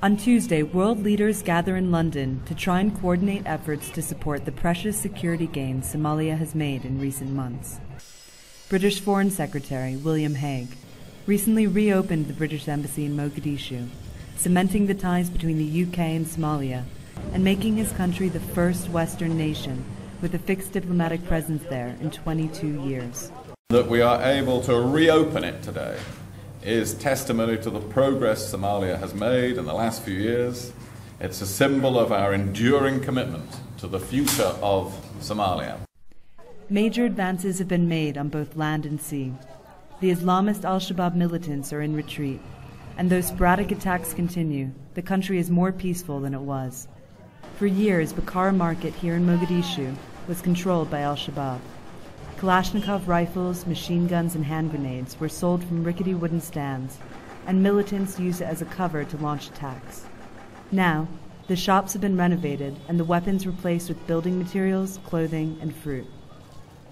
On Tuesday, world leaders gather in London to try and coordinate efforts to support the precious security gains Somalia has made in recent months. British Foreign Secretary William Hague recently reopened the British Embassy in Mogadishu, cementing the ties between the UK and Somalia, and making his country the first Western nation with a fixed diplomatic presence there in 22 years. That we are able to reopen it today is testimony to the progress Somalia has made in the last few years. It's a symbol of our enduring commitment to the future of Somalia. Major advances have been made on both land and sea. The Islamist al-Shabaab militants are in retreat, and though sporadic attacks continue, the country is more peaceful than it was. For years, Bakara Market here in Mogadishu was controlled by al-Shabaab. Kalashnikov rifles, machine guns, and hand grenades were sold from rickety wooden stands, and militants used it as a cover to launch attacks. Now, the shops have been renovated and the weapons replaced with building materials, clothing, and fruit.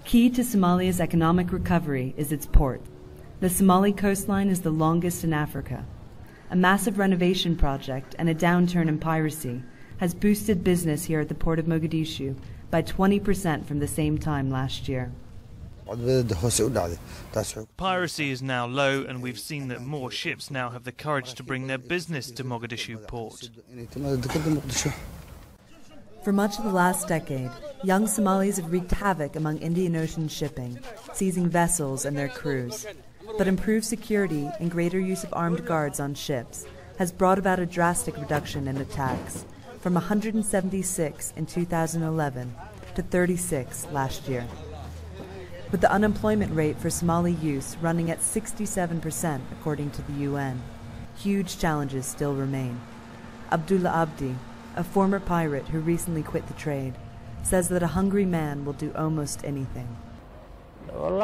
Key to Somalia's economic recovery is its port. The Somali coastline is the longest in Africa. A massive renovation project and a downturn in piracy has boosted business here at the port of Mogadishu by 20% from the same time last year. Piracy is now low, and we've seen that more ships now have the courage to bring their business to Mogadishu port. For much of the last decade, young Somalis have wreaked havoc among Indian Ocean shipping, seizing vessels and their crews. But improved security and greater use of armed guards on ships has brought about a drastic reduction in attacks, from 176 in 2011 to 36 last year. With the unemployment rate for Somali youths running at 67% according to the UN, huge challenges still remain. Abdullah Abdi, a former pirate who recently quit the trade, says that a hungry man will do almost anything. In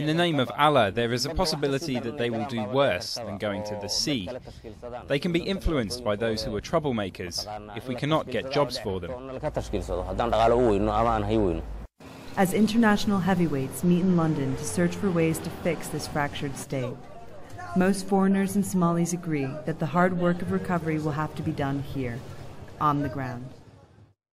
the name of Allah, there is a possibility that they will do worse than going to the sea. They can be influenced by those who are troublemakers if we cannot get jobs for them. As international heavyweights meet in London to search for ways to fix this fractured state, most foreigners and Somalis agree that the hard work of recovery will have to be done here, on the ground.